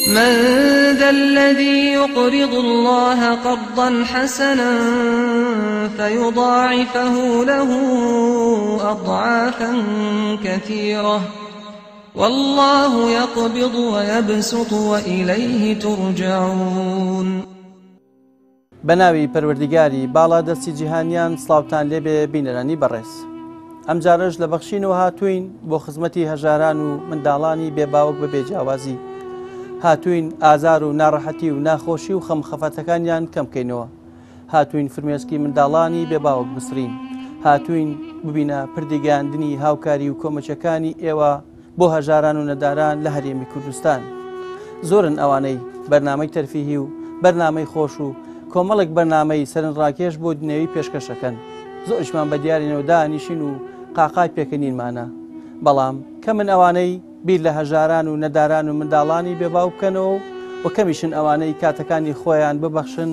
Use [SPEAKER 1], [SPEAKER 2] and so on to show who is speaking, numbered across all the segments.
[SPEAKER 1] من ذا الذي يقرض الله قرضا حسنا فيضاعفه له أضعافا كثيرة والله يقبض ويبسط وإليه ترجعون.
[SPEAKER 2] بەناوی پەروەردیگاری باڵا دەستی جیهانیان سڵاوتان لێبێ بینەرانی بەڕێز. ئەم جارەش لە بەخشینەوە هاتوین بۆ خزمەتی هەژاران و منداڵانی بێباوک بە بێجیاوازی. هاتوین ئازار و ناڕەحەتی و ناخۆشی و خەمخەفەتەکانیان کەم بکەینەوە. هاتوین فرمێسکی منداڵانی بێباوک بسرین. هاتوین ببینە پردیگەاندنی هاوکاری و کۆمەچەکانی ئێوە بۆ هەژاران و نەداران لە هەرێمی کوردستان. زۆرن ئەوانەی بەرنامەی تەرفیهی و بەرنامەی خۆش و کۆمەڵێک بەرنامەی سەرنجڕاکێش بۆ دنیاوی پێشکەشەکەن. زۆرشمان بە دیارینەوە دانیشین و قاقای پێکەنینمانە. بەڵام کە من ئەوانەی بیر لە هەژاران و نەداران و منداڵانی بێباو بکەنەوە و کەمیشن ئەوانەی کاتەکانی خۆیان ببەخشن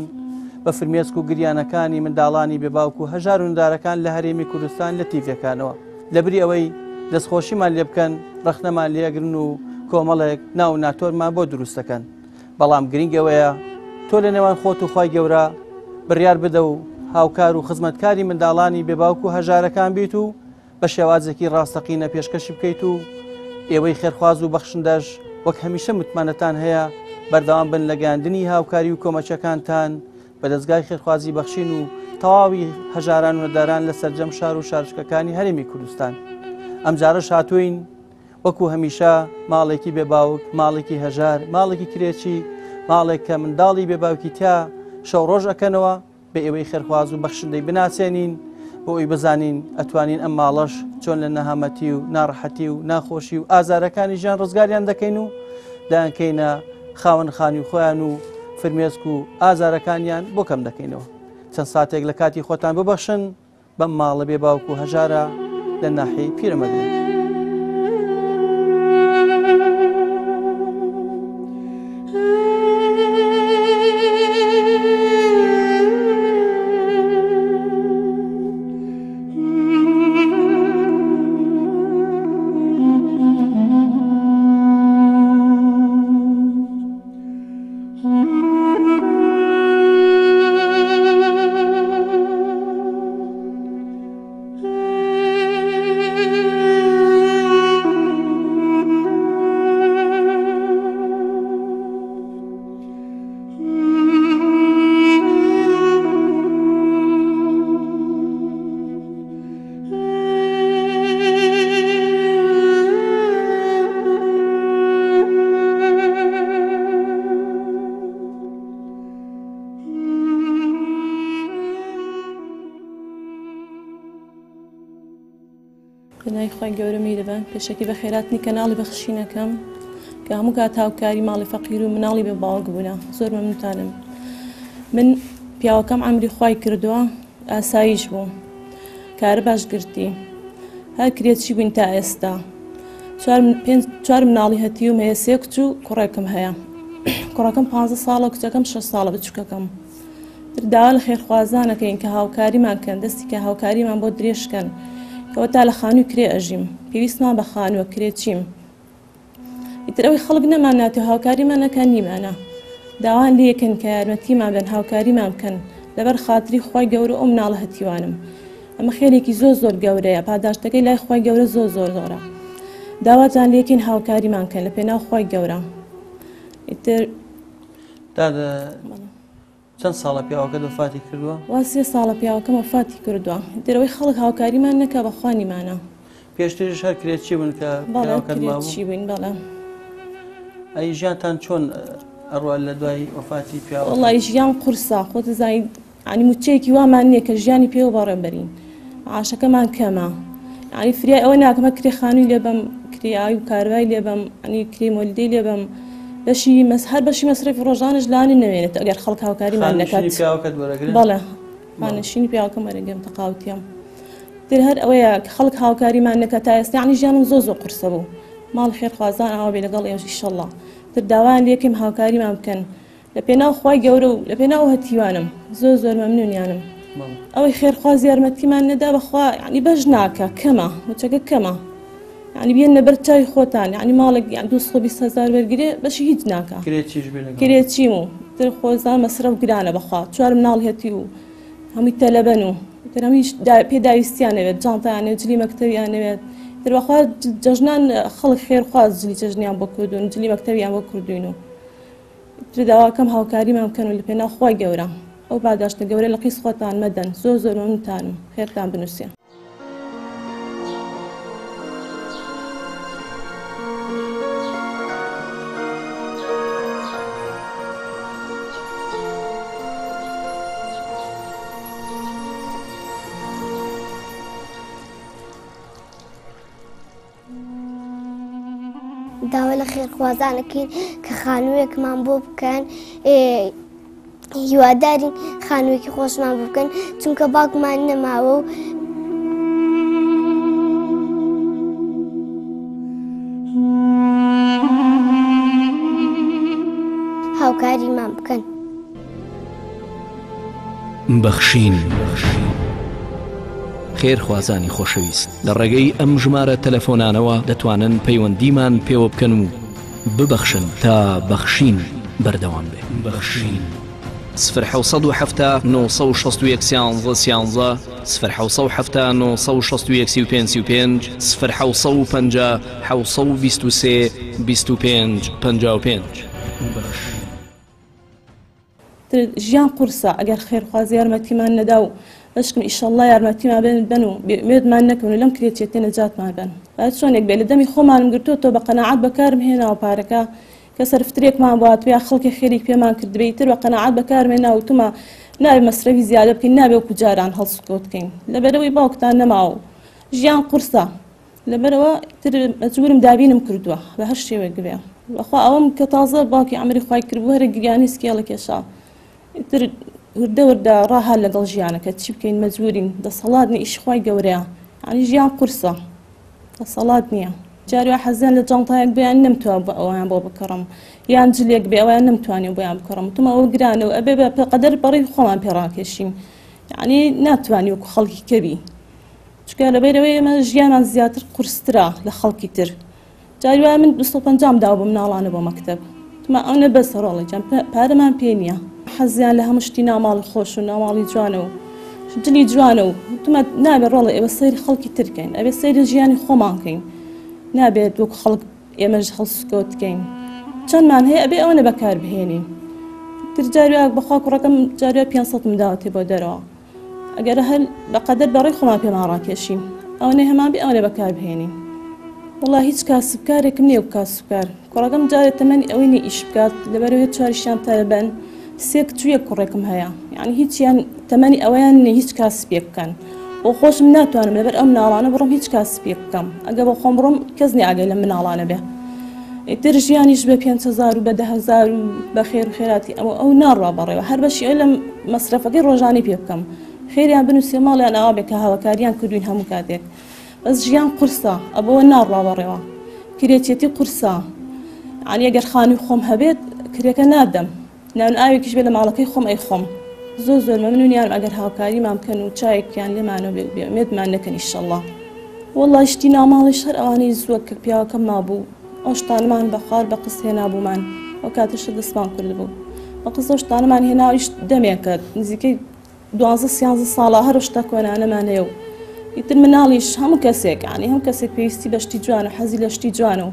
[SPEAKER 2] بە فرمێسک و گریانەکانی منداڵانی بێباوک و هەژار و نەدارەکان لە هەرێمی کوردستان لە تیڤەکانەوە. لەبری ئەوەی دەستخۆشیمان لێ بکەن، ڕەخنەمان لێگرن و کۆمەڵێک ناو ناتۆرمان بۆ دروستەکەن. بەڵام گرنگەوەیە تۆ لە نێوان خۆت و خی گەورە بڕیار بدە و هاوکار و خزمەتکاری منداڵانی بێباوک و هەژارەکان بیت و بە شێوازێکی ڕاستەقینە پێشکەشی بکەیت و ئێوەی خێرخواز و بەخشندەش وەک هەمیشە متمانەتان هەیە بەردەوام بن لە گەاندنی هاوکاری و کۆمەچەکانتان بە دەستگای خێرخوازی بەخشین و تەواوی هەژاران و نەداران لە سەرجەم شار و شارچکەکانی هەرێمی کوردستان. ئەم جارەش هاتوین وەکو هەمیشە ماڵێکی بێباوک، ماڵێکی هەژار، ماڵێکی کرێکی، ماڵێک کە منداڵی بێباوکی تیا شەو ڕۆژ ئەکەنەوە بە ئێوەی خێرخواز و بەخشندەی بناسێنین بۆ ئەوی بزانین ئەتوانین ئەم ماڵەش چۆن لە نەهامەتی و ناڕەحەتی و ناخۆشی و ئازارەکانی ژیان ڕزگاریان دەکەین و دایانکەینە خاوەن خانی خۆیان و فرمێسک و ئازارەکانیان بۆ کەم دەکەینەوە. چەند ساتێک لە کاتی خۆتان ببەخشن بەم ماڵە بێباوک و هەژارە لە ناحیەی پیرەمەرج.
[SPEAKER 3] بنای خۆی گەورە میرەبان پێشەکی بە خێراتنی کەناڵی بەخشینەکەم کە هەموو کات هاوکاری ماڵی فەقیر و مناڵی بێ باوەک بوونە. زۆر مەمنونتانم. من پیاوەکەم عەمری خوای کردووە، ئاسایش بوو، کارە باش گرتی، هەر کرێچی بووین تا ئێستا. چوار مناڵی هەتی و هەیە، 3 کچ و کوڕێکم هەیە. کوڕەکەم 15 ساڵە، کچەکەم 6 ساڵە بچووکەکەم. داوا لە خێرخوازانەکەین کە هاوکاریمان کەن، دەستی کە هاوکاریمان بۆ درێژکەن کەەوە تا لە خانووی کرێ ئەژیم، پێویستمان بە خانووە کرێچیم. ئیتر ئەوەی خەڵک نەمان ناتێ هاوکاریمان نەکەن نیمانە. داوان لێکن کە یارمەتیمان بن، هاوکاریمان بکەن لەبەر خاتری خۆی گەورە ئەو مناڵە هەتیوانم. ئەمە خێرێکی زۆر گەورەیە، پاداشتەکەی لای خۆی گەورە زۆرە. داواتان لێکین هاوکاریمان کەن لە پێناو خۆی گەورە. ئیتر
[SPEAKER 2] چەند ساڵە پیاوەکەت وەفاتی کردووە؟
[SPEAKER 3] وا 3 ساڵە پیاوەکەم وەفاتی کردووە. دەرەوەی خەڵک هاوکاریمان نەکە بەخوانیمانە.
[SPEAKER 2] پێشترش هەر کرێکی بوون کە پیاوەکەت مابوو؟
[SPEAKER 3] بووین. بەڵێ.
[SPEAKER 2] ئەی ژیانتان چۆن ئەڕوا لە دوای وەفاتی پیاوە؟
[SPEAKER 3] وەڵی ژیان قورسە، خۆت زانیت، ینی موچەیەکی وامان نییە کە ژیانی پێوە بەڕێبەرین. عاشەکەمان کەمە، ینی فریای ئەوە ناکەمە کرێ خانووی لێ بەم، کرێ ئاوی و کارڤای لێ بەم، ئەنی کرێ مۆلیدەی لێ بەم، هەر بەشی مەسرەفی ڕۆژانش لانی نەوێنێت ئەگەر خەڵک هاوکاریمان نەکات. بەڵێ، خانەشینی پیاوەکەم وەرەگرم تەقاوتیەم. تر هەر ئەوەیە کە خەڵک هاوکاریمان نەکات تا ئێستا، ینی ژیانم زۆر قورسە بوو. ماڵ خێرخوازان ئاوا بێ لەگەڵ ئێوەش ئیشەڵڵا. تر داوایان لێکم هاوکاریمان بکەن لە پێناو خۆی گەورە و لە پێناو هەتیوانم. زۆر مەمنونیانم. ئەوەی خێرخواز یارمەتیمان نەدا بەخوا، ینی بەش ناکە، کەمە، موچەکە کەمە. يعني بينا برتاي خوتان يعني مالك يعني دوس خبي سازار برجري بس هيج ناكا كريت شيمو تر خوزان مصرف قرانا بخات شو منال هتيو هم يتلبنوا ترى مش بيدايستي يعني بجانتا يعني جلي مكتبي يعني ترى بخات ججنان خلق خير خاص جلي ججني عم بكردون جلي مكتبي عم بكردونو ترى دوا كم هاو كاري ما كانوا اللي بينا خوي جورا أو بعد عشان جورا لقيس خوتان مدن زوزر ومتانو خير تام بنوسيا
[SPEAKER 4] داوای خێر خوازانەکەین کە خانوویەکمان بۆ بکەن هیوادارین خانوویەکی خۆشمان بۆ بکەن چونکە باوکمان نەماوە و هاوکاریمان بکەن.
[SPEAKER 5] بەخشین خێرخوازانی خۆشەویست لە ڕێگەی ئەم ژمارە تەلەفۆنانەوە دەتوانن پەیوەندیمان پێوە بکەن و ببەخشن تا بەخشین بەردەوام بێ. بەخشین 0 961 11 0 961 35 0 750 723 25 55
[SPEAKER 3] ژیان قورسە ئەگەر خێرخواز یارمەتیمان نەدا و بەشکن ئیشەڵڵا یارمەتیمان بن و مێدمان نەکەون و لەم کرێتێتێ نەجاتمان بن چۆنێک بێ لە دەمی خۆمانم گرتووە تۆ بە قەناعەت بەکارم هێناوە پارەکە کە سەرفترێکمان بوات یا خەڵکی خێری پێمان کردبێت تر بە قەناعەت بەکارم هێنا و تومە نابێ مەسرەوی زیادە بکەین نابێ وەکو جاران هەڵسوکەوت بکەین لەبەرەوەی باوکتان نەماوە ژیان قورسە لەبەرەوە تر مەجبورم دابینم کردووە بە هەر شێوەیەک بێ بەخوا ئەوەم کە تازە باوکی ئەمری خوای کردبوو هەرە گریانی سکێڵە کێشا تر وردە وردە ڕاها لەگەڵ ژیانەکە چی بکەین مەجبورین دەسەڵاتنی ئیشخوای گەورەیە یعنی ژیان قورسە دەسەڵات نییە جاری حەزیان لە جانتایەک بێیان نەمتوان بە ئەویان بۆ بکڕم یان جلێک بێ ئەویان نەمتوانێ بۆیان بکڕم تمە ئەوە گرانە و ئەبێ بە قەدەر بەڕێی خۆمان پێڕاکێشین یعنی ناتوانی وەکو خەڵکی کەبی چکە لەبەرەوەی ئێمە ژیانمان زیاتر قورسترا لە خەڵکی تر جاری وایە من 250 داوە بۆ مناڵانە بۆ مەکتەب تمە ئەو نەبەسە ڕۆڵی جەم پارەمان پێ نییە حەزیان لە هەموو شتی ناماڵی خۆش و ناماڵی جوانە و جلی جوانە و تومە نابێت ڕۆڵی ئێوە سەیری خەڵکی ترکەین ئەبێ سەیری ژیانی خۆمانکەین نابێت وەکو خەڵک ئێمەش هەڵسوکەوت بکەین چەندمان هەیە ئەبێ ئەوە بەکار بهێنین تر جاروە بەخوا کوڕەکەم جاروە 500 داوەتێ بۆ دەرەوە ئەگەر هەر بەقەدەر بەڕێی خۆمان پێمان ڕاکێشین ئەوەنەی هەمان بێ ئەوە بەکار بهێنین وڵا هیچ کاسبکارێکم نییە و کاسبکار کوڕەکەم جارێت تەمەنی ئەوەی نی ئیش بکات لەبەرەوەی چواریشیان تەلەبەن سێ کچوویە کوڕێکم هەیە یعنی هیچیان تەمەنی ئەوەیان نێ هیچ کاسبێ بکەن بۆ خۆشم ناتوانم لەبەر ئەم مناڵانە بڕۆم هیچ کاسبێ بکەم ئەگە بۆ خۆم بڕۆم کەس نیاگەی لە مناڵانە بێ ئیتر ژیانیش بە 5,000 و بە 10,000 و بە خێر و خێراتی ئەو ناڕوا بەڕێوە هەر بەشی ئەو لە مەسرەفەکەی ڕۆژانەی پێ بکەم خێریان بنووسێ ماڵیان ئاوا بێ کە هاوکاریان کردوین هەموو کاتێک بەس ژیان قورسە ئەبەوە ناڕوا بەڕێوە کرێتێتی قورسە یعنی ئەگەر خانی خۆم هەبێت کرێکە نادەم ناون ئاوێکیش بێ لە ماڵەکەی خۆم ئەی خۆم زۆر مەمنونیانم ئەگەر هاوکاریمان بکەن و چایەکیان لێمانەوە بێ ئومێدمان نەکەن ئیشەڵڵا وەڵڵا شتی ناماڵیش هەر ئەوانەی زووە کە پیاوەکەم مابوو ئەو شتانمان بە خوار بە قس هێنابوومان ئەو کاتەشە دەستمان کرد بوو بە قس ئەو شتانەمان هێناویش دەمێکە نزیکەی 12 ساڵە هەر شتە کۆنانەمان هەیە و ئیتر مناڵیش هەموو کەسێک یعنی هەموو کەسێک پێویستی بە شتی جوانە حەزی لە شتی جوانە و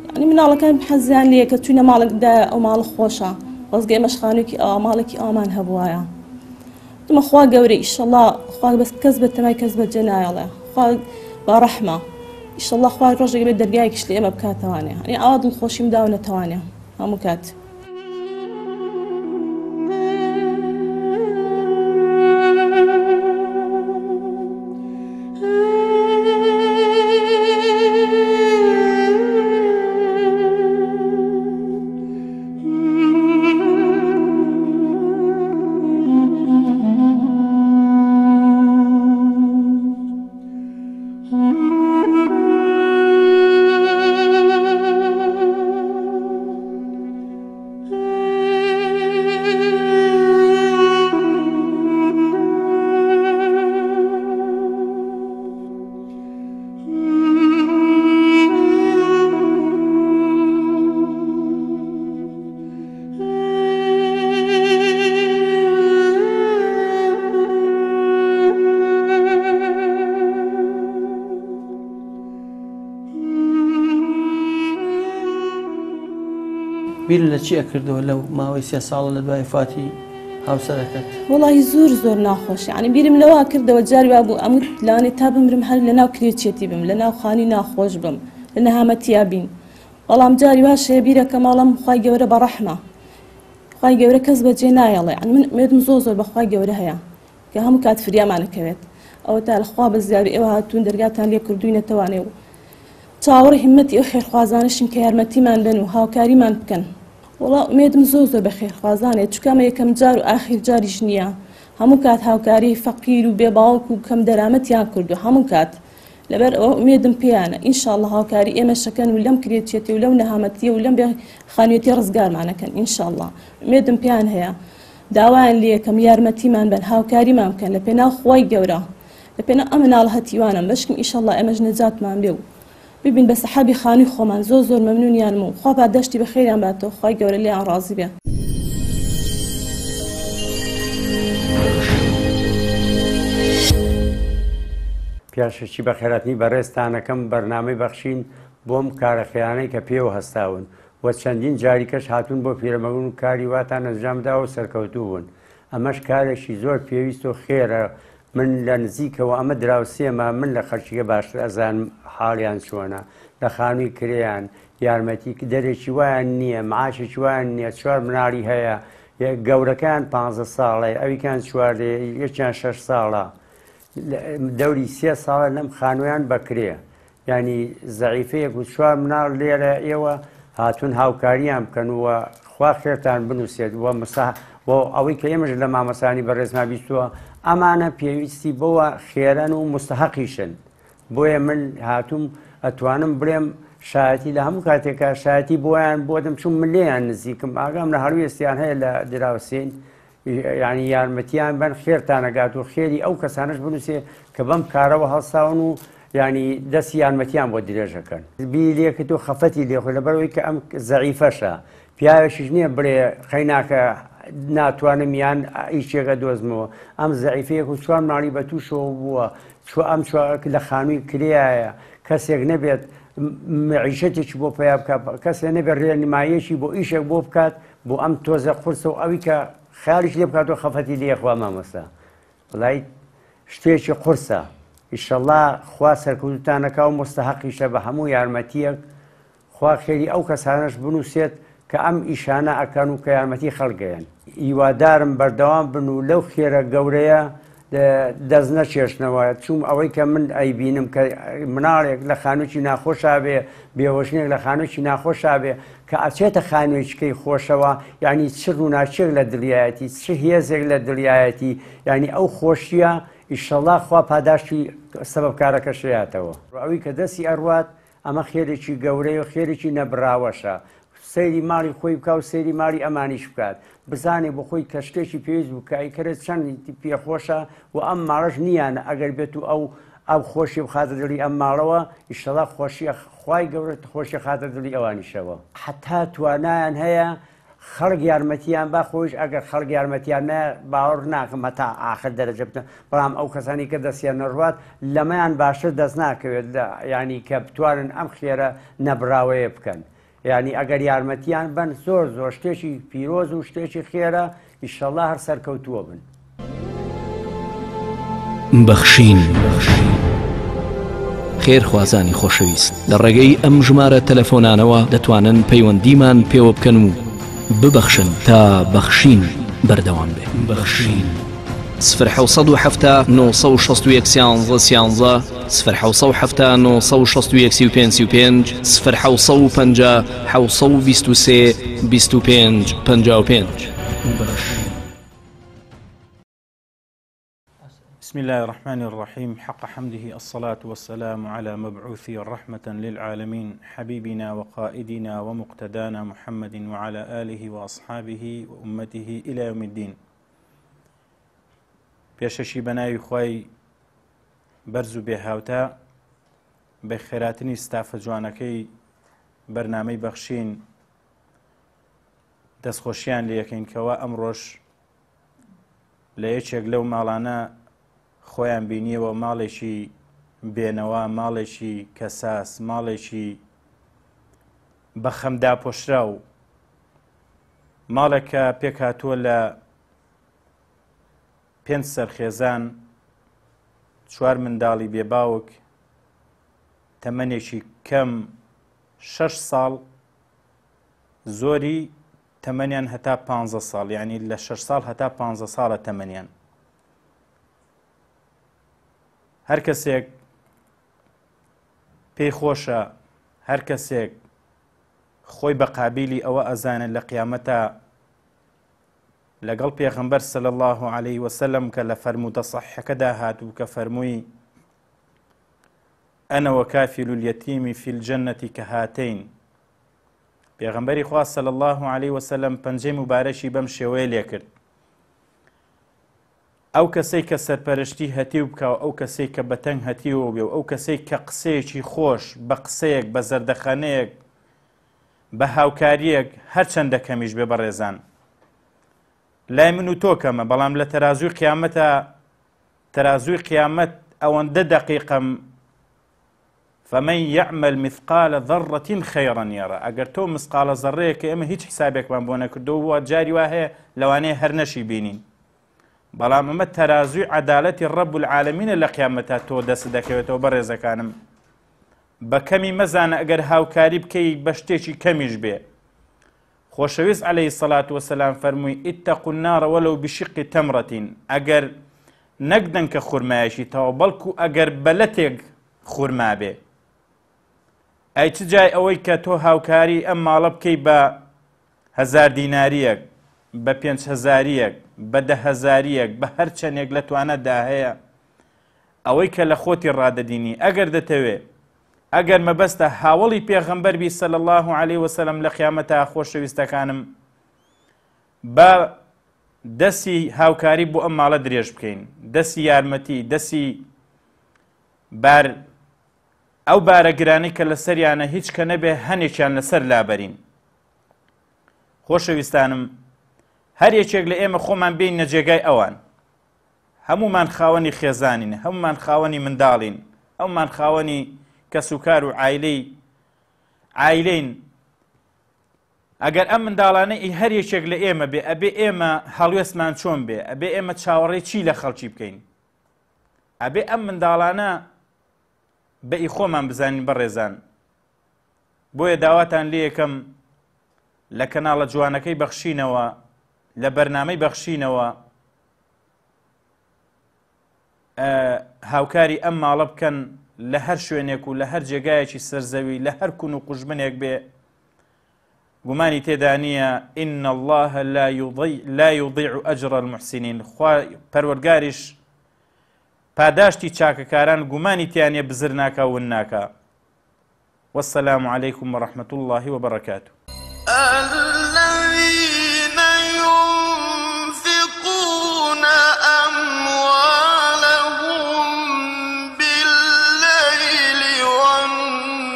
[SPEAKER 3] یعنی مناڵەکان حەزیان لێ کە توینە ماڵێکدا ئەو ماڵ خۆشە ڕزگە ئێمەش خانوویەکی ماڵێکی ئامان هەبوایە دمە خوا گەورەی ئیشەڵڵا خوا بەس کەس بە تەمای کەس بە جێ نایەڵێ خوا بە ڕەحمە ئیشەڵڵا خوا ڕۆژێک بێت دەرگایەکیش لە ئێمە بکاتەوانێ یعنی ئاوا دڵخۆشیم داو نەتەوانێ هەموو کات
[SPEAKER 2] بیر لە چی ئەکردەوە لەو ماوەی 3 ساڵە لە دوای فاتی هاوسەرەکەت؟
[SPEAKER 3] وڵی زۆر ناخۆش ینی بیرم لەوە کردەوە جاری وا بوو ئەموو لانێ تا بمرم هەر لە ناو کرێچێتی بم لە ناو خانی ناخۆش بم لە نەهامەتیا بین بەڵام جاری وا شەیە بیرەکە ماڵم خی گەورە بە ڕەحمە خی گەورە کەس بەجێ نایەڵێ ئەنی من مێدم زۆر بەخوای گەورە هەیە کە هەموو کات فریامانەکەوێت ئەوە تا لەخوا بە زیاوی ئێوە هاتوون دەرگاتان لێ کردوینەتەوانێ و چاوەڕی هیمەتی ئەو خێرخوازانشین کە یارمەتیمان بن و هاوکاریمان بکەن وڵا ئومێدم زۆر بە خێرخوازانێ چکەمە یەکەم جار و ئاخیر جاریش نییە هەموو کات هاوکاری فەقیر و بێباوەک و کەم دەرامەتیان کردو هەموو کات لەبەر ئەوە ئومێدم پێیانە ئینشاءڵڵە هاوکاری ئێمە شەکەن و لەم کرێچێتی و لەو نەهامەتیە و لەم بێ خانوێتی ڕزگارمانەکەن ئینشاءڵڵە ئومێدم پێیان هەیە داوایان لێ یەکەم یارمەتیمان بن هاوکاریمان بکەن لە پێناو خۆی گەورە لە پێناو ئەم مناڵە هەتیوانم بەشکم ئینشاءڵڵە ئێمەش نەجاتمان بێ و ببین بە سەحابی خانی خۆمان زۆر مەمنونیانم و خوا پاداشتی بە خێریان باتەوە خی گەورە لێیان ڕازی بێ.
[SPEAKER 6] پیاشەکی بە خێراتنی بەڕێستانەکەم بەرنامەی بەخشین بۆم کارەخێیانەی کە پێوە هەستاون وە چەندین جاریکەش هاتوون بۆ پیرەمەگون و کاری واتان ئەنجامدا و سەرکەوتوو بوون ئەمەش کارێکی زۆر پێویست و خێرە من لە نزیکەوە ئەمە دراوسێمە من لە خەرچیگە باشتر ئەزانم حاڵیان چۆنە لە خانووی کرێیان یارمەتی دەرێکی وایان نییە معاشێکی وایان نییە 4 مناڵی هەیە گەورەکان 15 ساڵێ ئەویکان چواردێ یەکیان 6 ساڵە دەوری 3 ساڵە لەم خانوویان بەکرێ ینی زەعیفەیەک و 4 مناڵ لێرە ئێوە هاتوون هاوکاریان بکەن وە خوا خێرتان بنووسێت وە بۆ ئەوەی کە ئێمەش لە مامەسانی بەڕێزما بیستووە ئەمانە پێویستی بۆوە خێرن و مستحەقیشن بۆیە من هاتووم ئەتوانم بڵێم شایەتی لە هەموو کاتێکە شایەتی بۆیان بۆ دەم چوون ملێیان نزیکم ئاگام لە هەروێستیان هەیە لە دراوسین ینی یارمەتیان بن خێرتانەگات و خێری ئەو کەسانش بنووسێ کە بەم کارەوە هەڵساون و ینی دەستی یارمەتیان بۆ درێژەکەن بی لێکت و خەفەتی لێخۆی لەبەرەوەی کە ئەم زەعیفەشە پیاوێکیش نییە بڵێ خەیناکە ناتوانم یان ئیشێکە دۆزمەوە ئەم زەعیفەیەک و 4 مناڵی بە تووشەوە بووە ئەم لە خانووی کرایە کەسێک نەبێت معیشەتێکی بۆ پیا بکات کەسێک نەبێت ڕێنمایەکی بۆ ئیشێک بۆ بکات بۆ ئەم تۆزە قورسە و ئەوی کە خیالیش لێ بکات و خەفەتی لێخوا مامۆستا وڵای شتێکی قورسە ئیشەڵڵا خوا سەرکەوتوتانەکە و مستحەقیشە بە هەموو یارمەتیەک خوا خێری ئەو کەسانش بنووسێت کە ئەم ئیشانە ئەکەن و کە یارمەتی خەڵگەیەن هیوادارم بەردەوام بن و لەو خێرە گەورەیە دەست نەچێشنەوە چوم ئەوەی کە من ئەیبینم کە مناڵێک لە خانووی ناخۆشا بێ بێهۆشنێک لە خانووی ناخۆشا بێ کە ئەچێتە خانوێکەکەی خۆشەوە ینی چ ڕووناچێک لە دڵایەتی چ هێزێک لە دڵایەتی ینی ئەو خۆشیە ئیشەڵڵا خوا پاداشتی سەبەبکارەکە شێتەوە ئەوی کە دەستی ئەڕوات ئەمە خێرێکی گەورەی و خێرێکی نەبراوەشە سەیری ماڵی خۆی بکە و سەیری ماڵی ئەمانیش بکات بزانێ بۆ خۆی کە شتێکی پێویست بوو کایکرێت چەندی پێخۆشە و ئەم ماڵەش نییانە ئەگەر بێت و ئەو خۆشی بخاتە دڵی ئەم ماڵەوە ئیشەڵا خۆشیە خوای گەورە خۆشی خاتە دڵی ئەوانیشەوە حتا توانایان هەیە خەڵک یارمەتیان با خۆش ئەگەر خەڵک یارمەتیان باوەڕ ناکەم هەتا ئاخر دەرەجە بتن بەڵام ئەو کەسانی کە دەستیان نەڕوات لەمەیان باشتر دەست ناکەوێت ینی کە بتوانن ئەم خێرە نەبراوەیە بکەن ینی ئەگەر یارمەتیان بن زۆر شتێکی پیرۆز و شتێکی خێرە ئیشەڵڵا هەر سەرکەوتووە بن.
[SPEAKER 5] بەخشین خێرخوازانی خۆشەویست لە ڕێگەی ئەم ژمارە تەلەفۆنانەوە دەتوانن پەیوەندیمان پێوە بکەن و ببەخشن تا بەخشین بەردەوام بێ. بەخشین 0 960 11 0 970 965 0 750 723 25 55.
[SPEAKER 7] بسم الله الرحمن الرحيم حق حمده الصلاة والسلام على مبعوث رحمة للعالمين حبيبنا وقائدنا ومقتدانا محمد وعلى آله وأصحابه وأمته إلى يوم الدين. پێشەشی بەناوی خۆی بەرز و بێهاوتە بە خێراتنی ستافە جوانەکەی بەرنامەی بەخشین دەستخۆشیان لە یەکەینکەوە ئەمڕۆژ لە یەکێک لەو ماڵانە خۆیان بینیەوە ماڵێکی بێنەوە ماڵێکی کەساس ماڵێکی بە خەمدا پۆشرا و ماڵێکە پێک هاتووە لە 5 سەرخێزان 4 منداڵی بێباوک تەمەنێکی کەم 6 ساڵ زۆری تەمەنیان هەتا 15 ساڵ، یعنی لە 6 ساڵ هەتا 15 ساڵە تەمەنیان. هەر کەسێک پێی خۆشە، هەر کەسێک خۆی بە قابیلی ئەوە ئەزانە لە قیامەتە لەگەڵ پێغەمبەر صلی الله عليه وسلم کە لە فەرموودە صەحیحەکەدا هاتوو کە فەرمووی ئەنە وەکافیل اليەتیمی فی الجەنەتی کەهاتەین. پێغەمبەری خوا صلی الله عليه وسلم پەنجەی مبارەشی بەم شێوەیە لێ کرد. ئەو کەسەی کە سەرپەرشتی هەتیو بکاو، ئەو کەسەی کە بەتەنگ هەتیوە بێ، ئەو کەسەی کە قسەیەکی خۆش بە قسەیەک، بە زەردەخەنەیەک، بە هاوکاریەک هەرچەندە کەمیش بێ بەڕێزان، لای من و تۆ کەمە، بەڵام لە تەرازووی قیامەتە، تەرازووی قیامەت ئەوەندە دەقیقەم فەمەن یەعمەل مثقال ذەڕەة خەیڕا یەرە. ئەگەر تۆ مسقالە زەڕەیە کە ئێمە هیچ حسابێکمان بۆ نەکردەوە جاری وا هەیە لەوانەیە هەر نەشی بینین، بەڵام ئەمە تەرازووی عەدالەتی ڕەب العالەمینە لە قیامەتە تۆ دەست دەکەوێتەوە. بەڕێزەکانم بە کەمی مەزانە ئەگەر هاوکاری بکەی بە شتێکی کەمیش بێ. خۆشەویست عەلەیهی سەڵات وەسەلام فەرمووی ئیتەقوا النار وەلەو بشقی تەمڕەتین. ئەگەر نەک دەنکە خوورمایەشی تەوە، بەڵکو ئەگەر بەلەتێک خوورما بێ. ئەی چ جای ئەوەی کە تۆ هاوکاری ئەم ماڵە بکەی بە 1000 دیناریەک، بە 5000یەک، بە 10000یەک، بە هەر چەندێک لە توانەدا هەیە، ئەوەی کە لە خۆتی ڕادەدینی. ئەگەر دەتەوێ، ئەگەر مەبەستە هاوڵی پێغەمبەر بی صلی الله عليه وسلم لە قیامەتە، خۆشەویستەکانم بە دەستی هاوکاری بۆ ئەم ماڵە درێژ بکەین، دەستی یارمەتی، دەستی بار ئەو بارەگرانی کە لەسەریانە هیچ کە نەبێ هەنێکیان لەسەر لابەرین. خۆشەویستانم هەر یەکێک لە ئێمە خۆمان بینە جێگای ئەوان، هەمومان خاوەنی خێزانین، هەمومان خاوەنی منداڵین، هەمومان خاوەنی کەسوکار و عایلەین. ئەگەر ئەم منداڵانەی هەر یەکێک لە ئێمە بێ، ئەبێ ئێمە هەڵوێستمان چۆن بێ، ئەبێ ئێمە چاوەڕێی چی لە خەڵکی بکەین، ئەبێ ئەم منداڵانە بەئی خۆمان بزانین. بەڕێزان بۆیە داواتان لێ یەکەم لە کەناڵە جوانەکەی بەخشینەوە، لە بەرنامەی بەخشینەوە هاوکاری ئەم ماڵە بکەن لە هەر شوێنێک و لە هەر جێگایەکی سەرزەوی، لە هەر کون و قوژمنێک بێ. گومانی تێدا نییە ئین الله لا يضيع ئەجر المحسنین. خوا پەروەردگاریش پاداشتی چاکەکاران گومانی تیانێ بزر ناکە و ون ناکە. والسلام عليكم ورحمة الله وبركاته.
[SPEAKER 8] الذين ينفقون أموالهم بالليل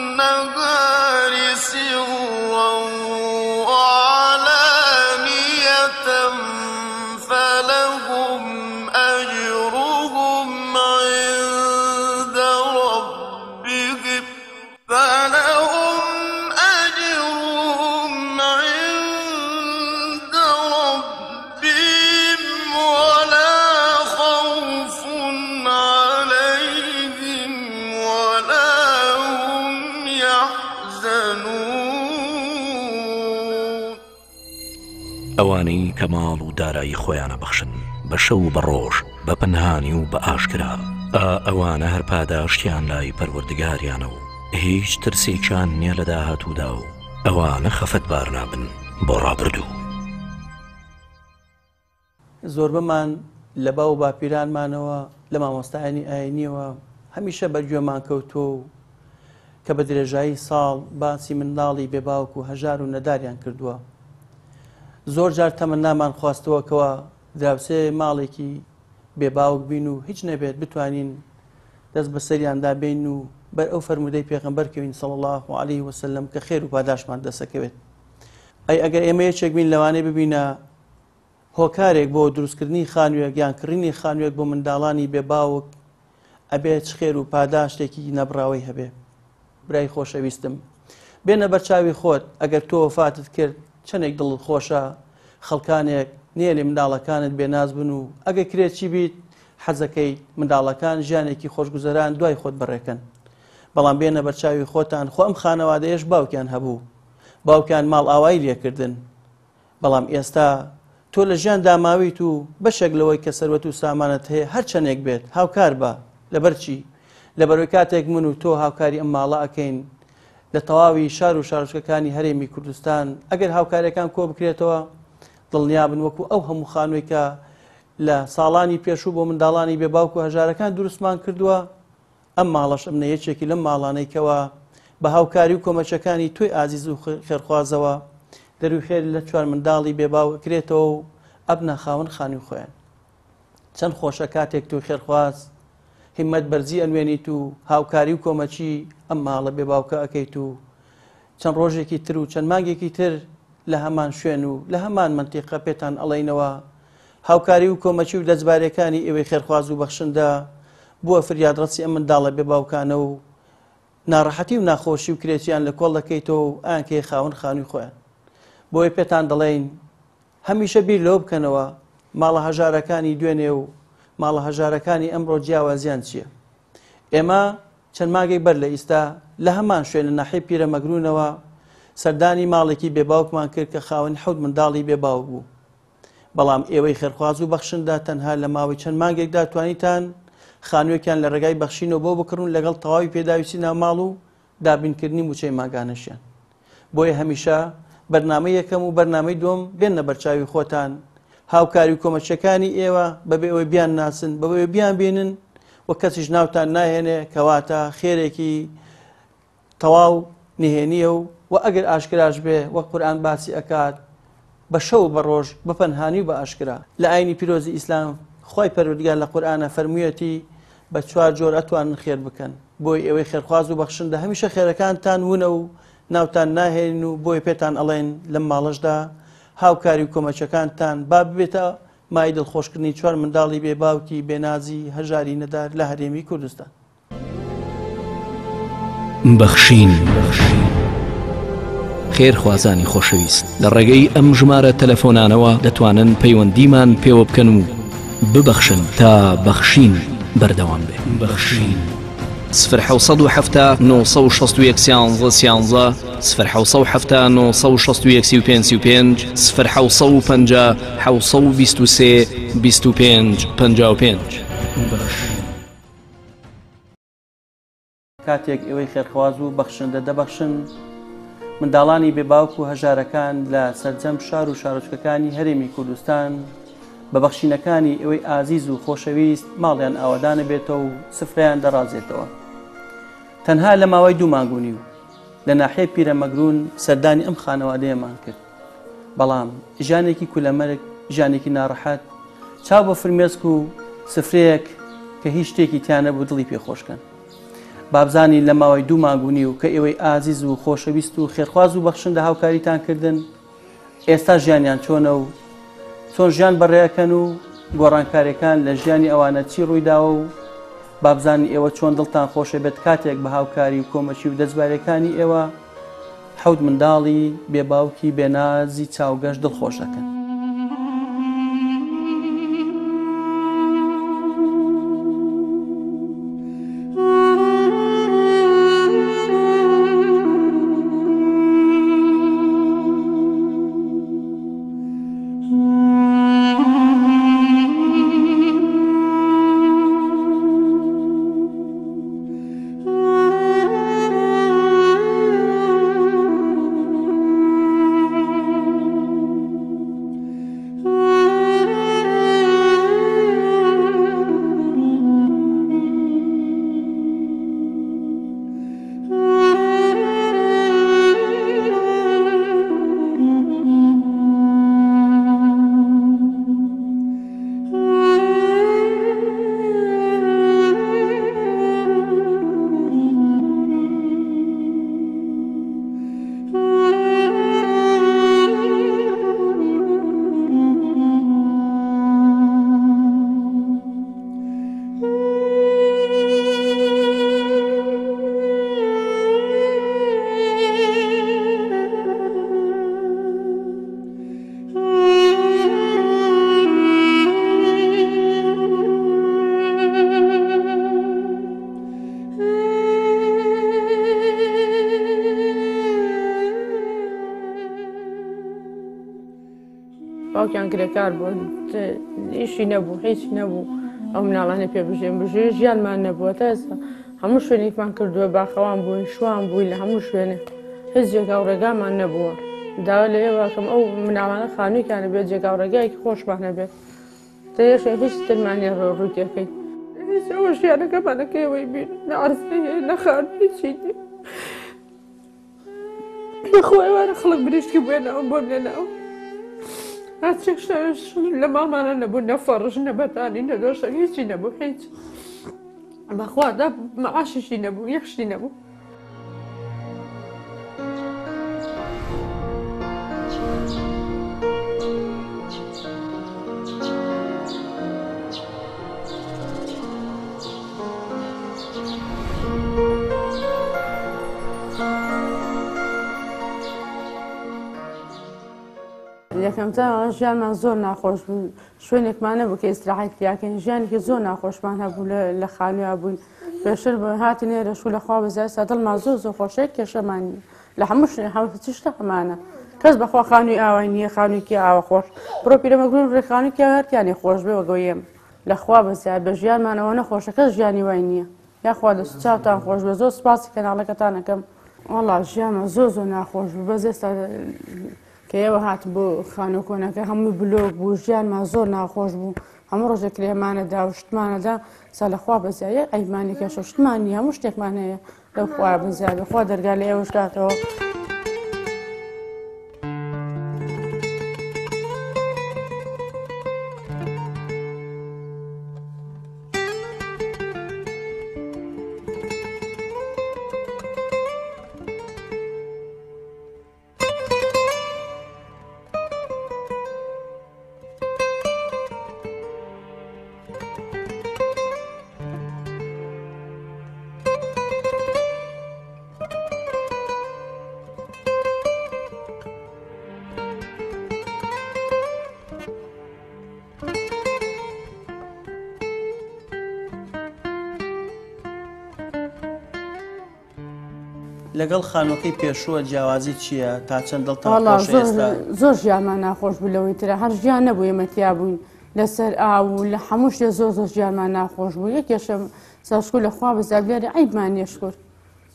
[SPEAKER 8] والنهار سرا وعلانية فلهم أجرهم عند ربهم ولا خوف عليهم ولا هم يحزنون.
[SPEAKER 5] ئەوانەی کە ماڵ و دارایی خۆیانە بەخشن بە شەو و بە ڕۆژ، بە پەنهانی و بە ئاشکرا، ئەوانە هەر پاداشتیان لای پەروەردگاریانە و هیچ ترسێکیان نییە لە داهاتوودا و ئەوانە خەفەتبار نابن بۆ ڕابردوو.
[SPEAKER 2] زۆر بەمان لە باو باپیرانمانەوە لە مامۆستایانی ئاینیەوە هەمیشە بەرگوێمان کەوتۆ و کە بە درێژایی ساڵ باسی منداڵی بێباوک و هەژار و نەداریان کردووە. زۆر جار تەمەنامان خواستەوەکەوە دراوسێ ماڵێکی بێباوک بین و هیچ نەبێت بتوانین دەست بەسەریاندا بین و بەر ئەو فەرمودەی پێغەمبەر کەوین صلی الله عليه وسلم کە خێر و پاداشمان دەسەکەوێت. ئەی ئەگەر ئێمە یەکێک بین لەوانەیە ببینە هۆکارێک بۆ دروستکردنی خانوویەک یان کڕینی خانوویەک بۆ منداڵانی بێباوک ئەبێت خێر و پاداشتێکی نەبراوی هەبێ. برای خۆشەویستم، بێنە بەرچاوی خۆت ئەگەر تۆ وەفاتت کرد چەندێک دڵت خۆشە خەڵکانێک نییە لێ منداڵەکانت بێناز بن و ئەگە کرێکی بیت حەزەکەی منداڵەکان ژیانێکی خۆشگوزەران دوای خۆت بڕێکن. بەڵام بێنە بەرچاوی خۆتان خۆ ئەم خانەوادەیەش باوکیان هەبوو، باوکیان ماڵ ئاوایی لێکردن، بەڵام ئێستا تۆ لە ژیان داماویت و بەشێک لەوەی کە سەروەت و سامانت هەیە هەر چەندێک بێت هاوکار بە. لەبەرچی لەبەرەوەی کاتێک من و تۆ هاوکاری ئەم ماڵە ئەکەین لە تەواوی شار و شارچکەکانی هەرێمی کوردستان، ئەگەر هاوکاریەکان کۆ بکرێتەوە دڵنیابن وەکو ئەو هەموو خانووی کە لە ساڵانی پێشوو بۆ منداڵانی بێباوک و هەژارەکان دروستمان کردووە، ئەم ماڵەش ئەمنە یەکێکی لەم ماڵانەیکەوە بە هاوکاری و کۆمەچەکانی توی ئازیز و خێرخوازەوە دەروی خێر لە چوار منداڵی بێباو کرێتەوە و ئەبنە خاوەن خانووی خۆیان. چەند خۆشە کاتێک توی خێرخواز هیمەت بەرزی ئەنوێنیت و هاوکاری و کۆمەچی ئەم ماڵە بێباوکە ئەەکەیت و چەند ڕۆژێکی تر و چەند مانگێکی تر لە هەمان شوێن و لە هەمان منتیقە پێتان ئەڵێنەوە هاوکاری و کۆمەچی و دەستبارەکانی ئێوەی خێرخواز و بەخشندە بووە فریادڕەچی ئەم منداڵە بێباوکانە و ناڕەحەتی و ناخۆشی و کرێتیان لە کۆڵ دەکەیتەوە و ئاکێ خاوەن خانووی خۆیان. بۆی پێتان دەڵێین هەمیشە بیر لەوە بکەنەوە ماڵە هەژارەکانی دوێنێ و ماڵە هەژارەکانی ئەمڕۆ جیاوازیان چییە. ئێمە چەند ماگەی بەر لە ئیستا لە هەمان شوێن لە ناحیەی پیرەمەگرونەوە سەردانی ماڵێکی بێباوکمان کرد کە خاوەنی حەوت منداڵی بێباوک بوو. بەڵام ئێوەی خێرخواز و بەخشندا تەنها لە ماوەی چەند مانگێکدا توانیتان خانوویەکیان لە ڕێگای بەخشینەوە بۆ بکڕون لەگەڵ تەواوی پێداویستی ناوماڵ و دابینکردنی موچەی ماگانەشیان. بۆیە هەمیشە بەرنامەی یەکەم و بەرنامەی دوم بێنە بەرچاوی خۆتان، هاوکاری و کۆمەچەکانی ئێوە بەبێ ئەوەی بیان ناسن، بەبێ بیان بینن و کەسیش ناوتان ناهێنێ کەواتە خێرێکی تەواو نهێنیە و ئەگەر ئاشکراش بێ وەک قورئان باسی ئەکات بە شەو بە ڕۆژ بە پەنهانی و بە ئاشکرا. لە ئاینی پیرۆزی ئیسلام خۆی پەروەردگار لە قورئانە فەرموویەتی بە چوار جۆر ئەتوانن خێر بکەن. بۆی ئێوەی خێرخواز و بەخشندە هەمیشە خێرەکانتان ونە و ناوتان ناهێن و بۆی پێتان ئەڵێن لەم ماڵەشدا هاوکاری و کۆمەچەکانتان با ببێتە مای دڵخۆشکردنی چوار منداڵی بێباوکی بێنازی هەژاری نەدار لە هەرێمی کوردستان.
[SPEAKER 5] بەخشین خێرخوازانی خۆشەویست لە ڕێگەی ئەم ژمارە تەلەفۆنانەوە دەتوانن پەیوەندیمان پێوە بکەن و ببەخشن تا بەخشین بەردەوام بێ. بەخشین 0 960 11 0 965 0 750 25 55.
[SPEAKER 2] کاتێک ئێوەی خێرخواز و بەخشندە دەبەخشن منداڵانی بێباوک و هەژارەکان لە سەرجەم شار و شارۆچکەکانی هەرێمی کوردستان بە بەخشینەکانی ئێوەی ئازیز و خۆشەویست ماڵیان ئاوادانە بێتەوە و سفرەیان دەڕازێتەوە. تەنها لە ماوەی دوو مانگونی و لە ناحیەی پیرەمەگرون سەردانی ئەم خانەوادەیەمان کرد. بەڵام ژانێکی کولەمەرگ، ژانێکی ناڕەحەت، چاو بە فرمێسک و سفرەیەک کە هیچ شتێکی تیانە بوو دڵی پێخۆشکەن. بابزانی لە ماوەی دوو مانگونی و کە ئێوەی ئازیز و خۆشەویست و خێرخواز و بەخشندە هاوکاریتان کردن، ئێستا ژیانیان چۆنە و چۆن ژیان بەڕێەکەن و گۆڕانکاریەکان لە ژیانی ئەوانە چی ڕوویداوە و بابزانی ئێوە چۆن دڵتان خۆشە بێت کاتێک بە هاوکاری و کۆمەچی و دەستبارەکانی ئێوە حەوت منداڵی بێباوکی بێنازی چاوگەشت دڵخۆشەکەن.
[SPEAKER 9] باوکیان کرێکار بوو ئیشی نەبوو هیچ نەبوو ئەو مناڵانە پێ بژێن بژێ ژیانمان نەبووە تا ئێستا هەموو شوێنێکمان کردووە باخەوان بووین شوان بووی لە هەموو شوێنێ هیچ جێگا و ڕێگامان نەبووە داوا لە ئێوەکەم ئەو مناڵانە خانوویکانە بێت جێگا و ڕێگایەکی خۆشمان هەبێت تێشێ هیچ ترمانێ ڕووتەکەی هیچ ئەوە ژیانەکەمانەکەیەوەی بین لە عەرزی نە خانووی چینی بەخۆیوارە خەڵک بریشکی بێنەوە بۆ بێنەوە هەرچێک لە ماڵمانە نەبوو نە فەڕژ نە بەتانی نە دۆشە هیچی نەبوو هیچ بەخوادا مەعاشیشی نەبوو یەخشتی نەبوو یەکەمجار ژیانمان زۆر ناخۆش بوو شوێنێکمان نەبوو کە ئیستراحەت پیاکەین ژیانێکی زۆر ناخۆشمان هەبوو لە خانوویا بووین پێشتر هاتی نێرە شوو لەخوا بەزای سا دڵمان زۆر زۆر خۆشەیە کێشەمانی لە هەموو شوێن هەوت شتە هەمانە کەس بەخوا خانووی ئاوای نییە خانوویکی ئاوە خۆش بڕۆ پیرەمەگرون ڕێ خانوویکی هەرکیانی خۆش بێ وەگەوەیەم لەخوا بەزای بە ژیانمانەوە نەخۆشە کەس ژیانی وای نییە یاخوا دەست چاوتان خۆش بێ زۆر سپاسی کەناڵەکەتانەکەم وەڵا ژیانمە زۆر زۆر ناخۆش بوو بەس ئێستا کە ئێوە هات بۆ خانوو کۆنەکە هەمووی بلۆک بوو ژیانمان زۆر ناخۆش بوو هەموو ڕۆژێک کرێمانەدا و شتمانەدا سا لەخوا بەزایە ئەیمانی کەشە شتمانی هەموو شتێکمان هەیە لەو خوا بەزای بەخوا دەرگا لە ئێوەش کاتەوە
[SPEAKER 2] لەگەڵ خانووەکەی پێشووە جیاوازی چییە تا چەند دڵتان
[SPEAKER 9] زۆر ژیانمان ناخۆش بوو لەوەی ترە هەر ژیان نەبوو ئێمەتیا بووین لەسەر ئاو لە هەموو شتێ زۆر زۆر ژیانمان ناخۆش بوو یەکێشە سەرشکو لەخوا بەزابلێری عیبمان نێشکرد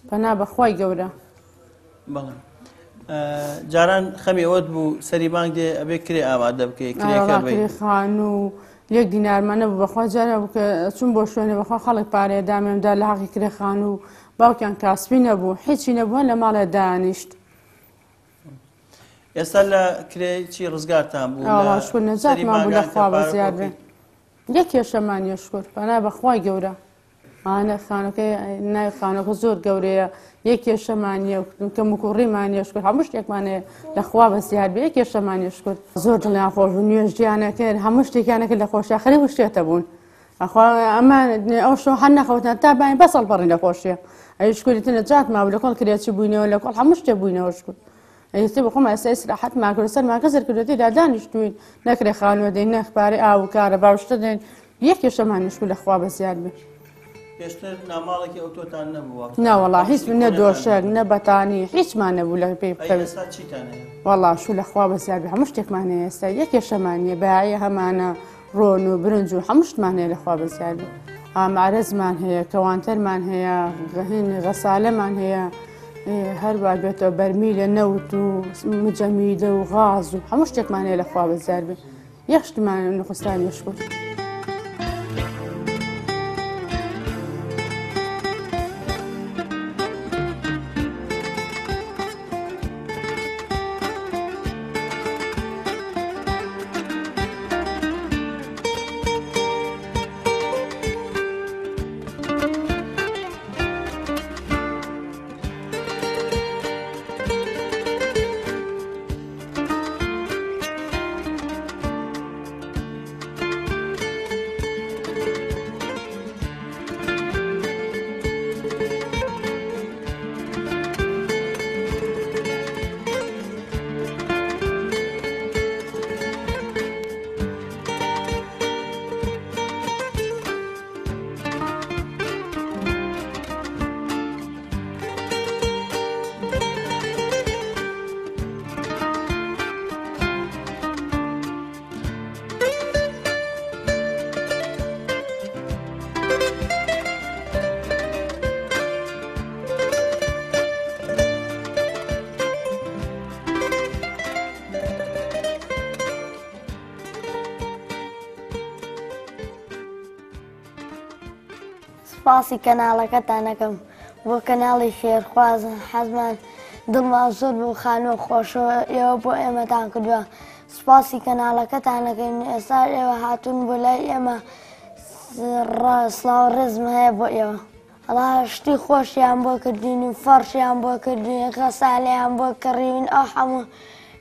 [SPEAKER 9] پەنا بەخوای گەورە
[SPEAKER 2] بەڵێ جاران خەمی ئەوەت بوو سەری بانگ دێ ئەبێ کرێ ئامادە بکەی کرێ
[SPEAKER 9] خانوو یەک دینارمان نەبوو بەخوا جارە بوو کە چون بۆ شوێنێ بەخوا خەڵک پارەیە دامێمدا لە حەقی کرێ خانوو باوکیان کاسبی نەبوو هیچی نەبووە لە ماڵێ دانیشت
[SPEAKER 2] ئێستا لە کرێکی ڕزگارتان بوو
[SPEAKER 9] شکر نەجاتمان بوو لەخوا بەزیاد بێ یەک کێشەمانیە شکر پەنا بەخوای گەورە ئانە خانەکەی ناوی خانەکە زۆر گەورەیە یەک کێشەمانیە کە موکوڕیمانیە شکر هەموو شتێکمانەیە لەخوا بەزیاد بێ یەک کێشەمانیە شکر زۆر دڵیان خۆش بوو نوێژ گیانەکەن هەموو شتێکیانەکە لە خۆشیاخەری شتێتە بوون ئەمان ئەو شۆ هەر نەخەوتن تا باین بەسەڵ بەڕین لە خۆشیە ئەی شکوریتە نەجات ماوە لە کۆڵ کرێکی بووینەوە لە کۆڵ هەموو شتێ بووینەوە شکر ئێستا بخۆم ئێستا ئیسراحەت ماکرد سەرمان کەسەر کردوێتی دا دانیشتوین نەکرێ خانووە دەین نەخبارەی ئاو کارە باوشتە دێن یەک کێشەمان شکر لەخوا بەزیاد بێ
[SPEAKER 2] پێشتر ناماڵێکی ئۆتۆتان نەبووە
[SPEAKER 9] ناوەڵا هیچ نە دۆشەک نە بەتانی هیچمان نەبوو لە پێی
[SPEAKER 2] ئێستا چیتان هەیە
[SPEAKER 9] وەڵا شو لەخوا بەزیاد بێ هەموو شتێکمان هەیە ئێستا یەک کێشەمانیە بایە هەمانە ڕۆن و برنج و هەموو شتمان هەیە لەخوا بەزیاد بێ ئامارەزمان هەیە کەوانتەرمان هەیە غەسالەمان هەیە هەروە بێتەوە بەرمیلە نەوت و مجەمیدە و غاز و هەموو شتێکمان هەیە لەخوا بەزیاد بێ یەک شتمان نخستانی شکر
[SPEAKER 4] سپاسی کەناڵەکەتانەکەم بۆ کەناڵی خێرخوازە حەزمان دڵمان زۆر بۆ خانوو خۆشەوە ئێوە بۆ ئێمەتان کردووە سپاسی کەناڵەکەتانەکەین ئێستا ئێوە هاتوون بۆ لای ئێمە سڵاو ڕێزم هەیە بۆ ئێوە هەڵا شتی خۆشیان بۆ کردین و فەرشیان بۆ کردین غەسالیان بۆ کڕیون ئەو هەموو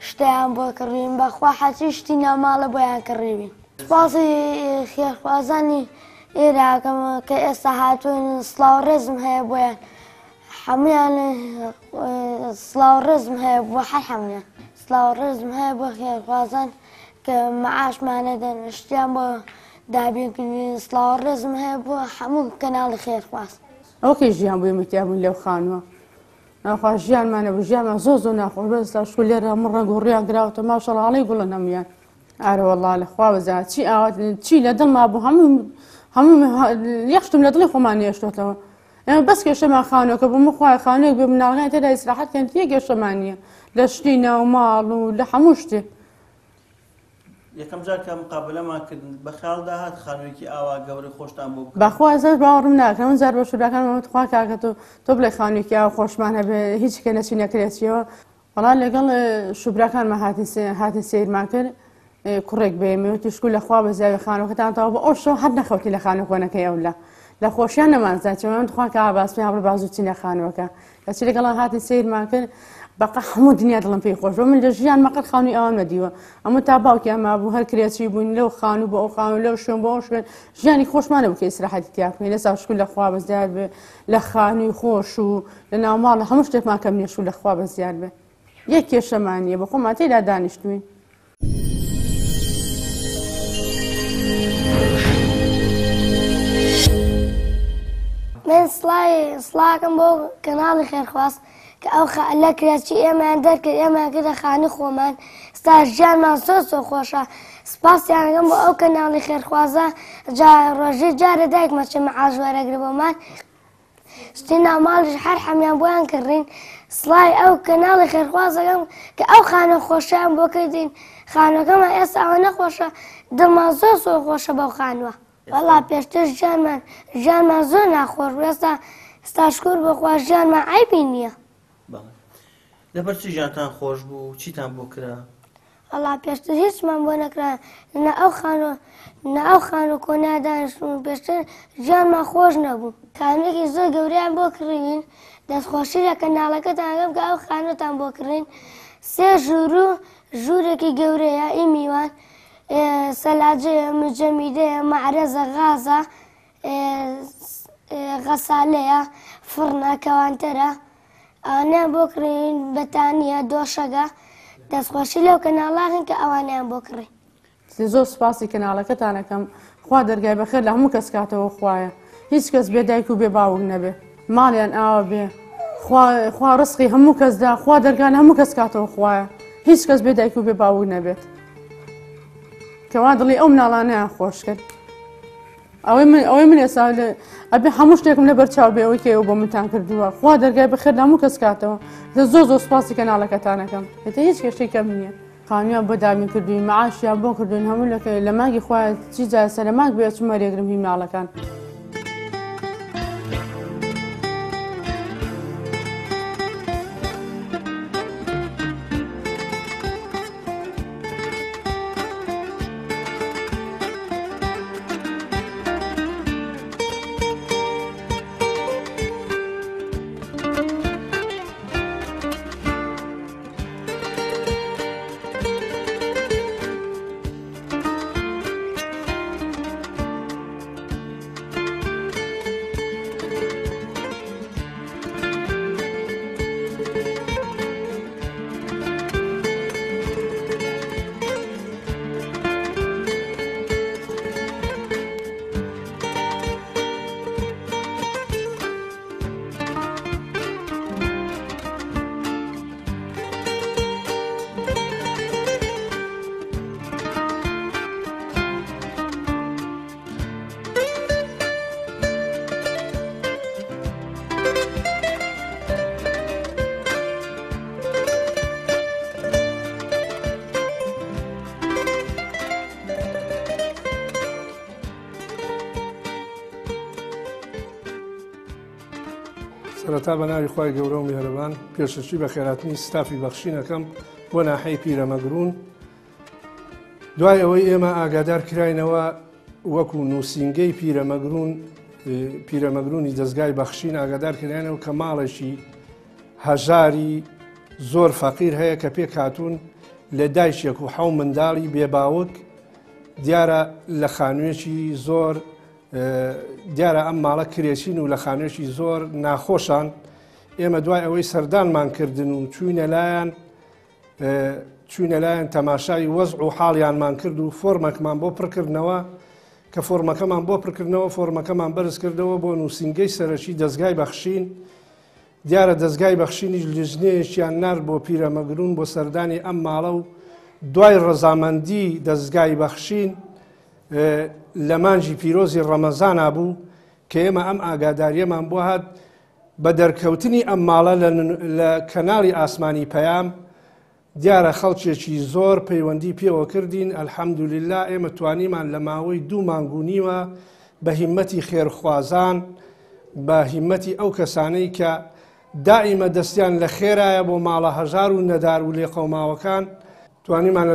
[SPEAKER 4] شتیان بۆ کڕین بەخوا حەچی شتی ناماڵە بۆیان کڕیوین سپاسی خێرخوازانی ئێراکەم کە ئێستا هاتوون سڵاو ڕێزم هەیە بۆیان هەمویان سڵاو ڕێزم هەیە بۆ هەر هەمویان سڵاو ڕێزم هەیە بۆ خێرخوازان کە مەعاشمانە دەن شتیان بۆ دابینکردین سڵاو ڕێزم هەیە بۆ هەموو کەناڵی خێرخواز
[SPEAKER 9] ئەوکەی ژیان بووی متیابوون لەو خانووە ناخوا ژیانمانە بە ژیانمان زۆر ناخۆش بەستا شو لێرە هەموو ڕەنگ و ڕیان گراوتە ماشەڵڵی گوڵن هەمویان ئارە وەڵڵا لەخوا بەزا چی لە دڵما بوو هەموو یەخشتم لە دڵی خۆمان نێشتۆتەوە ئێمە بەس کێشەمان خانووەکە بوومە خوای خانوویەک بێ مناڵەکانی تێدا ئیسراحەتکەن یە کێشەمان نییە لە شتی ناو ماڵ و لە هەموو شتێ
[SPEAKER 2] یەکەم جار کە مقابلەمان کردن بە خەیاڵدا هات خانوویەکی ئاوا گەورەی خۆشتان بۆ
[SPEAKER 9] بەخوا زۆر باوەڕم ناکەم من جار بە شوراکانم خوا کاکە تۆ بڵێ خانوویەکی ئاوا خۆشمان هەبێ هیچ کە نەچی نەکرێتیەوە وەڵام لەگەڵ شوبراکانمان هاتین سیرمان کرد کوڕێک بێمەوەتی شکول لەخوا بە زاوی خانووەکەتانەوە بە ئەو شەو هەر نەخەوتی لە خانووەکۆنەکەی ئەولا لە خۆشیان نەمانزانچەوە من دخوا کە ئاباسمی هەبڵ بازوو چینە خانووەکە کەچی لەگەڵان هاتین سیرمان کرد بەقە هەموو دنیا دڵم پێی خۆش بۆ من لە ژیان مەقەت خانووی ئەوان نەدیوە ئەمە تا باوکیان مابوو هەر کرێکی بوون لەو خانوو بۆ ئەو خانوو لەو شوێن بۆ ئەو شوێن ژیانی خۆشمانە بوو کە ئیسراحەتی تیا بکەین لەسا شکول لەخوا بەزیاد بێ لە خانووی خۆش و لە ناوماڵ هەموو شتێکمان کەم نێش و لەخوا بەزیاد بێ یەک کێشەمان نییە بە خۆمان تێدا دانیشتوین
[SPEAKER 4] من سڵاکەم بۆ کەناڵی خێرخواز کە ئەو لە کرێکی ئێمەیان دەرکرد ئێمەیان کردە خانی خۆمان ستا ژیانمان زۆر خۆشە سپاسیانەکەم بۆ ئەو کەناڵی خێرخوازە ڕۆژێ جارە دایکمە چ مەعاش وەرەگرە بۆمان شتی ناوماڵیش هەر هەمیان بۆیان کردین سڵای ئەو کەناڵی خێرخوازەکەم کە ئەو خانە خۆشیان بۆ کردین خانوەکەمان ئێستا ئەوە نەخۆشە دڵمان زۆر خۆشە بەو خانووە وەڵا پێشتر ژیانمان زۆر ناخۆش ئێستا ستاشکر بخوا ژیانمان عیبی نییە
[SPEAKER 2] لەبەر چی ژیانتان خۆش بوو چیتان بۆ کرا
[SPEAKER 4] وەڵا پێشتر هیچمان بۆ نەکرا نە ئەو خانوو کۆنیا دانیشتبوون پێشتر ژیانمان خۆش نەبوو خانوویەکی زۆر گەوریان بۆ کڕین دەستخۆشی لە کەناڵەکەتانەکەم کە ئەو خانووتان بۆ کڕین سێ ژوورێکی گەورەیە ئی میوان سەلاجەیە مجەمیدەیە مەعرەزە غازە غەسالەیە فڕنە کەوانتەرە ئەوانیان بۆ کڕین بەتانیە دۆشەگە دەستخۆشی لەو کەناڵاکن کە ئەوانیان بۆ کڕین
[SPEAKER 9] زۆر سپاسی کەناڵەکەتانەکەم خوا دەرگای بەخێر لە هەموو کەس کاتەوە خوایە هیچ کەس بێ دایک و بێ باوک نەبێ ماڵیان ئاوا بێ خوا ڕزقی هەموو کەسدا خوا دەرگان هەموو کەس کاتەوە خوایە هیچ کەس بێ دایک و بێ باوک نەبێت کەوا دڵی ئەو مناڵانەیان خۆش کرد ئەوەی من ئێستا ئەبێ هەموو شتێکم لە بەرچاو بێ ئەوەی کە ئێوە بۆ منتان کردووە خوا دەرگای بەخێر لە هەموو کەس کاتەوە زۆر سپاسی کەناڵەکەتانەکەم هێتە هیچ کێشەی کەم نییە خانوویان بۆ دابین کردوین مەعاشیان بۆ کردوین هەموو لە ماگی خوایە چی جار سەر لە ماگ بێ چمە ڕێگرم هی مناڵەکان
[SPEAKER 10] سەرەتا بە ناوی خی گەورە و میهرەبان پێشەچی بە خێراتنی ستافی بەخشینەکەم بۆ ناحەی پیرەمەگرون. دوای ئەوەی ئێمە ئاگادار کراینەوە وەکو نووسینگەی پیرەمەگرونی دەستگای بەخشین ئاگادار کراینەوە کە ماڵێکی هەژاری زۆر فەقیر هەیە کە پێک هاتوون لە دایشێک و حەو منداڵی بێباوک دیارە لە خانوێکی زۆر دیارە ئەم ماڵە کرێچین و لە خانوێکی زۆر ناخۆشان. ئێمە دوای ئەوەی سەردانمان کردن و چوینە لایەن تەماشای وەزع و حاڵیانمان کرد و فۆرمەکمان بۆ پڕکردنەوە کە فۆرمەکەمان بۆ پڕکردنەوە فۆرمەکەمان بەرز کردەوە بۆ نووسینگەی سەرەکی دەستگای بەخشین. دیارە دەستگای بەخشینیش لیژنەیەکیان نار بۆ پیرەمەگرون بۆ سەردانی ئەم ماڵە و دوای ڕەزامەندی دەستگای بەخشین لە مانجی پیرۆزی ڕەمەزانە بوو کە ئێمە ئەم ئاگاداریەمان بۆ هات بە دەرکەوتنی ئەم ماڵە لە کەناڵی ئاسمانی پەیام دیارە خەڵکێکی زۆر پەیوەندی پێوە کردین. ئەلحەمدولیلا ئێمە توانیمان لە ماوەی 2 مانگونیوە بە هیمەتی خێرخوازان بە هیمەتی ئەو کەسانەی کە دائیمە دەستیان لە خێرایە بۆ ماڵە هەژار و نەدار و لێقەوماوەکان توانیمان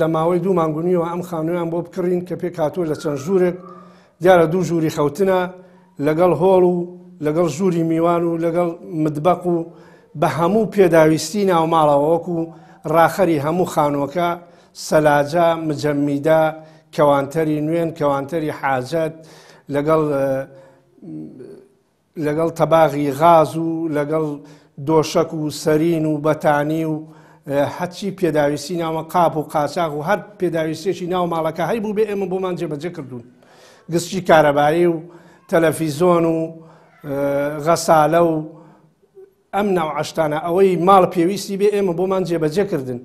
[SPEAKER 10] لە ماوەی 2 مانگونیەوە ئەم خانوویان بۆ بکڕین کە پێک هاتووە لە چەند ژوورێک دیارە 2 ژووری خەوتنە لەگەڵ هۆڵ و لەگەڵ ژووری میوان و لەگەڵ مدبەق و بە هەموو پێداویستی ناو ماڵەوە وەکو ڕاخەری هەموو خانووەکە سەلاجە مجەمیدا کەوانتەری نوێن کەوانتەری حاجەت لەگەڵ تەباغی غاز و لەگەڵ دۆشک و سەرین و بەتانی و حەچی پێداویستی ناوە قاپ و قاچاق و هەر پێداویستێکی ناو ماڵەکە هەی بوو بێ ئێمە بۆمان جێبەجێ کردوون. گستی کارەبایی و تەلەڤیزۆن و غەسالە و ئەم ناو عەشتانە ئەوەی ماڵ پێویستی بێ ئێمە بۆمان جێبەجێ کردن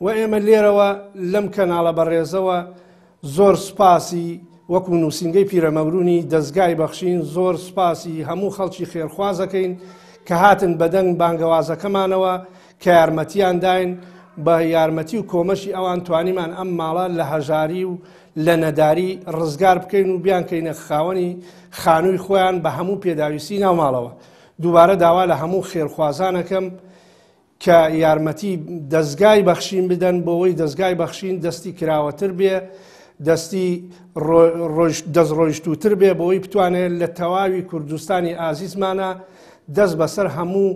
[SPEAKER 10] و ئێمە لێرەوە لەم کەناڵە بەڕێزەوە زۆر سپاسی وەکو نووسینگەی پیرەمەگرونی دەستگای بەخشین زۆر سپاسی هەموو خەڵکی خێرخوازەکەین کە هاتن بەدەنگ بانگەوازەکەمانەوە کە یارمەتیان داین بە یارمەتی و کۆمەشی ئەوان توانیمان ئەم ماڵە لە هەژاری و لە نەداری ڕزگار بکەین و بیانکەینە خاوەنی خانووی خۆیان بە هەموو پێداویستی ناو ماڵەوە. دووبارە داوا لە هەموو خێرخوازانەکەم کە یارمەتی دەستگای بەخشین بدەن بۆەوەی دەستگای بەخشین دەستی کراوەتر بێ دەستی دەستڕۆیشتوتر بێ بۆەوەی بتوانێت لە تەواوی کوردستانی ئازیزمانە دەست بەسەر هەموو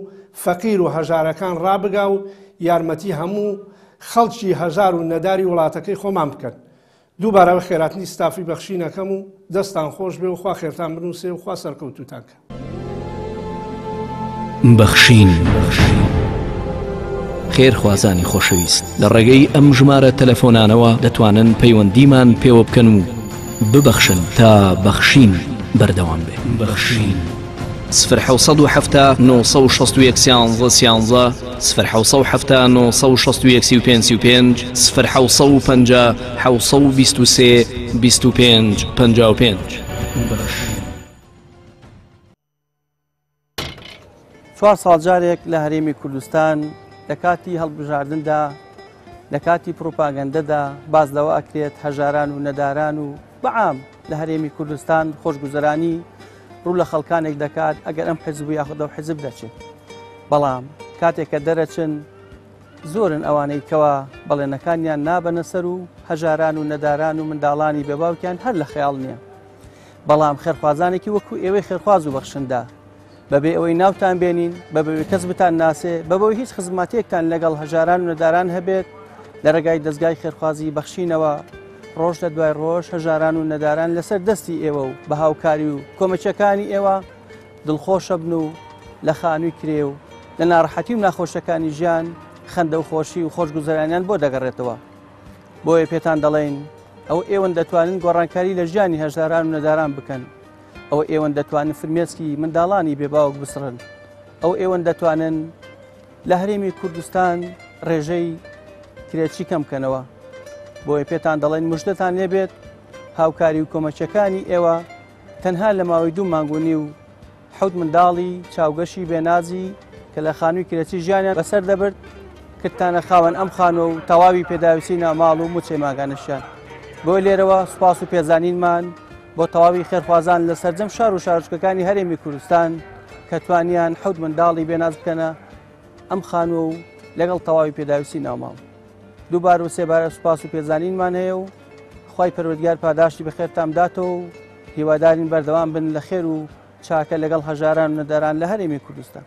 [SPEAKER 10] فەقیر و هەژارەکان ڕابگا و یارمەتی هەموو خەڵکی هەژار و نەداری وڵاتەکەی خۆمان بکەن. دووبارەوە خێراتنی ستافی بەخشینەکەم و دەستان خۆش بێ و خوا خێرتان بنووسێ و خوا سەرکەوتوتان کە.
[SPEAKER 5] بەخشین خێرخوازانی خۆشەویست لە ڕێگەی ئەم ژمارە تەلەفۆنانەوە دەتوانن پەیوەندیمان پێوە بکەن و ببەخشن تا بەخشین بەردەوام بێ. بەخشین 0 961 11 0 961 0 750 723 25 55
[SPEAKER 2] 4 ساڵ جارێک لە هەرێمی کوردستان لە کاتی هەڵبژاردندا لە کاتی پرۆپاگەندەدا باز لەوە ئەکرێت هەژاران و نەداران و بەعام لە هەرێمی کوردستان خۆشگوزەرانی ڕوو لە خەڵکانێک دەکات ئەگەر ئەم حزب یاخودە و حزب دەچێت. بەڵام کاتێک کە دەرەچن زۆرن ئەوانەی کەوە بەڵێنەکانیان نابەنە سەر و هەژاران و نەداران و منداڵانی بێباوکیان هەر لە خەیاڵ نییە. بەڵام خێرخوازانێکی وەکو ئێوەی خێرخواز و بەخشندا بەبێ ئەوەی ناوتان بێنین بەبێ کەس بتان ناسێ بەبەوەی هیچ خزماتێکتان لەگەڵ هەژاران و نەداران هەبێت لە ڕێگای دەستگای خێرخوازی بەخشینەوە ڕۆژ لە دوای ڕۆژ هەژاران و نەداران لەسەر دەستی ئێوە و بە هاوکاری و کۆمەچەکانی ئێوە دڵخۆشە بن و لە خانووی کرێ و لە ناڕەحەتی و ناخۆشەکانی ژیان خەندە و خۆشی و خۆشگوزەرانیان بۆ دەگەڕێتەوە. بۆیە پێتان دەڵێن ئەو ئێوەن دەتوانن گۆڕانکاری لە ژیانی هەژاران و نەداران بکەن، ئەو ئێوەن دەتوانن فرمێسکی منداڵانی بێباوک بسڕن، ئەو ئێوەن دەتوانن لە هەرێمی کوردستان ڕێژەی کرێچی کەم بکەنەوە. بۆیە پێتان دەڵێن مژدەتان لێبێت هاوکاری و کۆمەچەکانی ئێوە تەنها لە ماوەی 2 مانگونی و 7 منداڵی چاوگەشی بێنازی کە لە خانووی کرێچی ژیانیان بەسەر دەبرد کردتانە خاوەن ئەم خانۆ و تەواوی پێداویستی ناماڵ و موچێ ماگانەشیان. بۆ لێرەوە سوپاس و پێزانینمان بۆ تەواوی خێرخوازان لە سەرجەم شار و شارۆچکەکانی هەرێمی کوردستان کە توانیان حەوت منداڵی بێناز بکەنە ئەم خانووە و لەگەڵ تەواوی پێداویستی ناوماڵ. دووبار و سێبارە سوپاس و پێزانینمان هەیە و خی پەروەردگار پاداشتی بەخێرتان بداتەوە و هیوادارین بەردەوام بن لە خێر و چاکە لەگەڵ هەژاران و نەداران لە هەرێمی کوردستان.